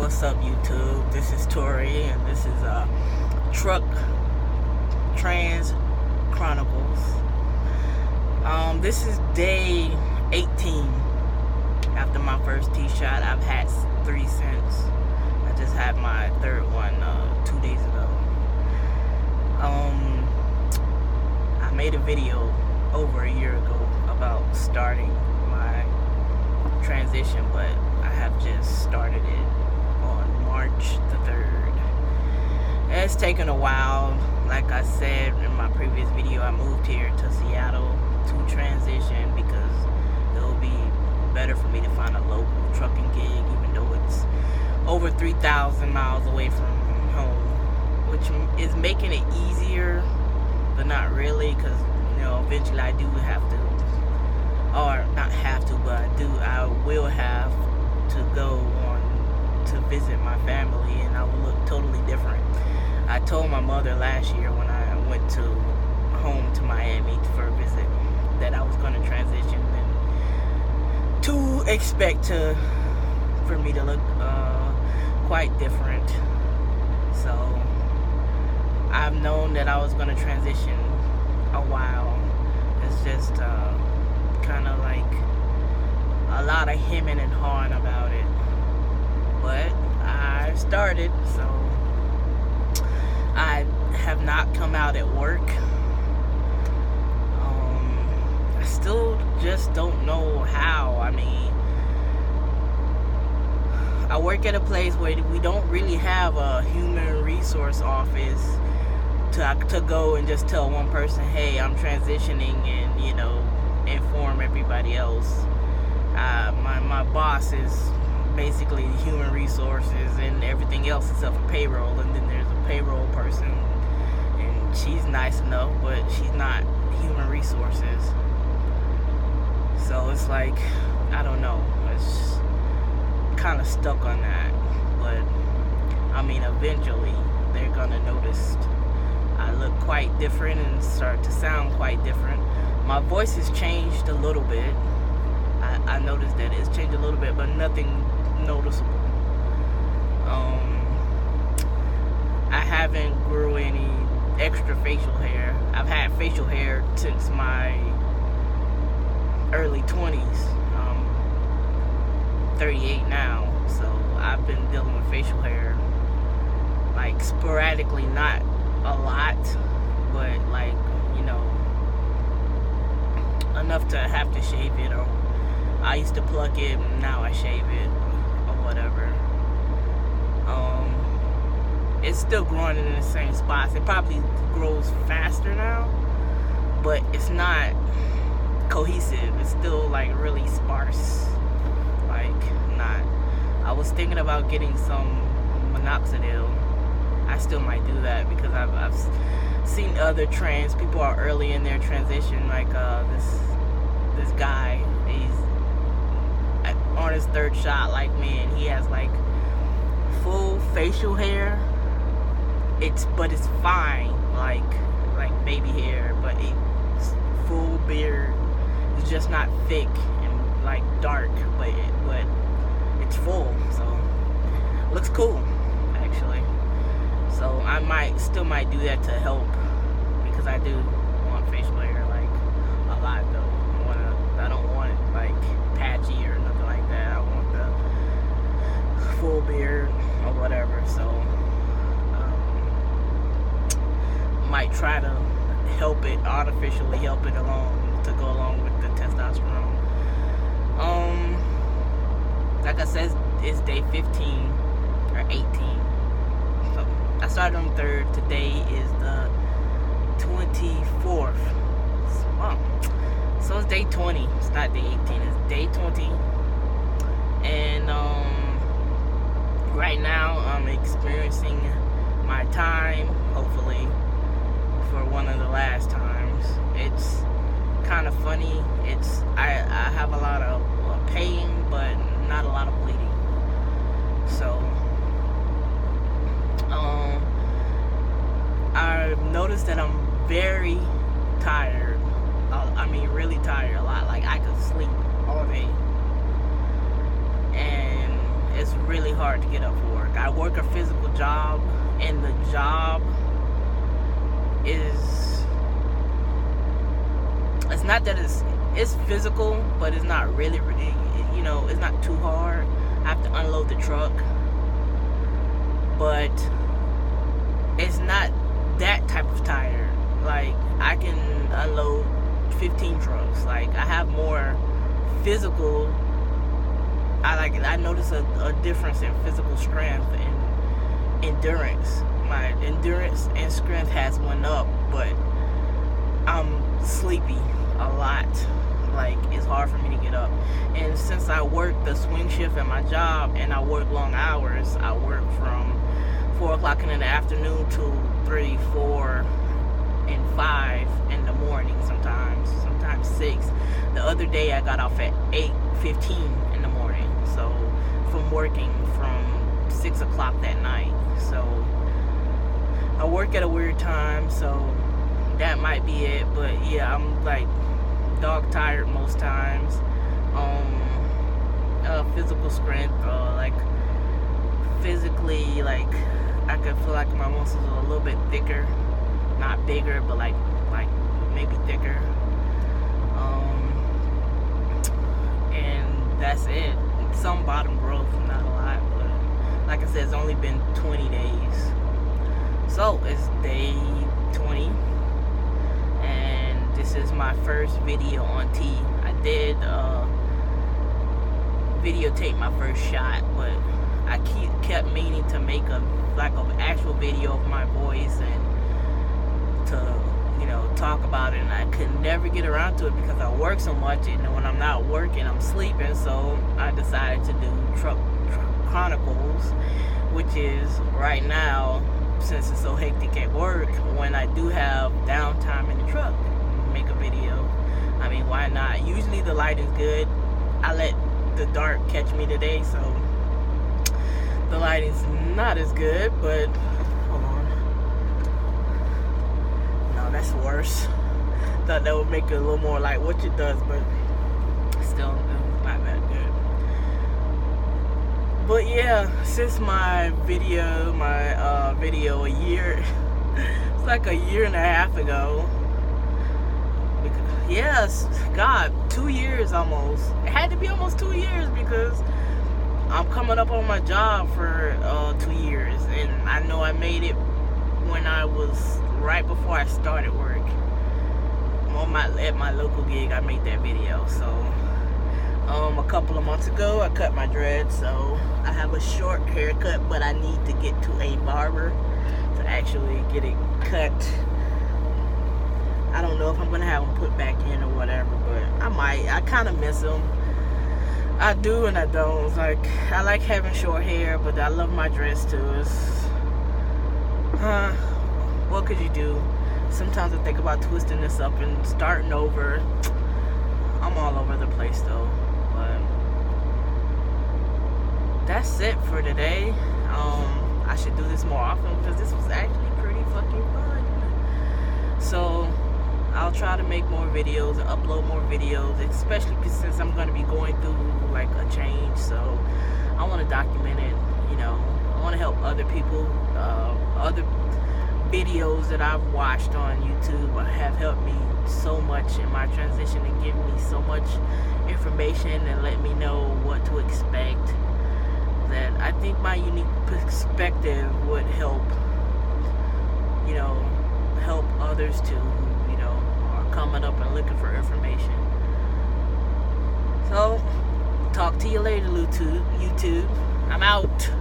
What's up, YouTube? This is Tori, and this is Truck Trans Chronicles. This is day 18 after my first T-shot. I've had 3 since. I just had my third one 2 days ago. I made a video over a year ago about starting my transition, but I have just started it on March the 3rd. It's taken a while. Like I said in my previous video, I moved here to Seattle to transition because it will be better for me to find a local trucking gig, even though it's over 3,000 miles away from home, which is making it easier, but not really, because eventually I do have to, or not have to, but I will have to go on to visit my family, and I will look totally different. I told my mother last year when I went home to Miami for a visit that I was going to transition and to expect for me to look quite different. So I've known that I was going to transition a while. It's just kind of like a lot of hemming and hawing about it, but I started, so I have not come out at work. I still just don't know how. I mean, I work at a place where we don't really have a human resource office to go and just tell one person, hey, I'm transitioning, and inform everybody else. My boss is basically human resources and everything else except for payroll, and then there's a payroll person, and she's nice enough, but she's not human resources. So it's like, I don't know, it's kind of stuck on that. But I mean, eventually they're gonna notice I look quite different and start to sound quite different. My voice has changed a little bit. I noticed that it's changed a little bit, but nothing noticeable. I haven't grew any extra facial hair. I've had facial hair since my early 20s. I'm 38 now, so I've been dealing with facial hair like sporadically, not a lot, but like enough to have to shave it, or I used to pluck it, now I shave it, or whatever. It's still growing in the same spots. It probably grows faster now, but it's not cohesive. It's still like really sparse. Like, not. I was thinking about getting some minoxidil. I still might do that because I've seen other trans people are early in their transition, like this guy, he's on his 3rd shot like me, and he has like full facial hair. It's fine, like baby hair, but it's full beard. It's just not thick and like dark, but it's full, so looks cool actually. So I still might do that to help, because I do want facial hair like a lot though. I don't want it like patchy or nothing like that. I want the full beard or whatever. So might try to help it, artificially help it along, to go along with the testosterone. Like I said, it's day 15 or 18. So I started on the 3rd. Today is the 24th. So it's day 20. It's not day 18. It's day 20. And right now I'm experiencing my time, hopefully, for one of the last times. It's kind of funny. I have a lot of pain, but not a lot of bleeding. So I've noticed that I'm very tired. I mean, really tired a lot. Like, I could sleep all day. And it's really hard to get up for work. I work a physical job, and the job is, it's not that it's physical, but it's not really, it's not too hard. I have to unload the truck, but it's not that type of tired. Like, I can unload 15 trucks. Like, I have more physical, I notice a difference in physical strength and endurance. My endurance and strength has went up, but I'm sleepy a lot. Like, it's hard for me to get up. And since I work the swing shift at my job, and I work long hours, I work from 4 o'clock in the afternoon to 3, 4, and 5 in the morning, sometimes 6. The other day I got off at 8:15 in the morning, so from working from 6 o'clock that night. So I work at a weird time, so that might be it. But yeah, I'm like dog tired most times. Physical strength, like physically, like I could feel like my muscles are a little bit thicker, not bigger, but like maybe thicker. And that's it. Some bottom growth, not a lot, but like I said, it's only been 20 days. So it's day 20, and this is my first video on T. I did videotape my first shot, but I kept meaning to make an actual video of my voice and to talk about it, and I could never get around to it because I work so much, and when I'm not working, I'm sleeping. So I decided to do Chronicles, which is right now, since it's so hectic at work, when I do have downtime in the truck, make a video. I mean, why not? Usually the light is good. I let the dark catch me today, so the light is not as good, but hold on. No, that's worse. Thought that would make it a little more light, which it does, but still not that good. But yeah, since my video a year, it's like a year and a half ago. Yes, God, 2 years almost. It had to be almost 2 years because I'm coming up on my job for 2 years, and I know I made it when I was right before I started work. At my local gig, I made that video. So a couple of months ago, I cut my dreads, so I have a short haircut, but I need to get to a barber to actually get it cut. I don't know if I'm gonna have them put back in or whatever, but I might. I kind of miss them. I do and I don't. It's like, I like having short hair, but I love my dress too. What could you do? Sometimes I think about twisting this up and starting over. I'm all over the place though, but that's it for today. I should do this more often because this was actually pretty fucking fun. So I'll try to make more videos and upload more videos, especially since I'm going to be going through like a change. So I want to document it, I want to help other people. Other videos that I've watched on YouTube have helped me so much in my transition and give me so much information and let me know what to expect, that I think my unique perspective would help, help others too, are coming up and looking for information. So, talk to you later, YouTube. I'm out.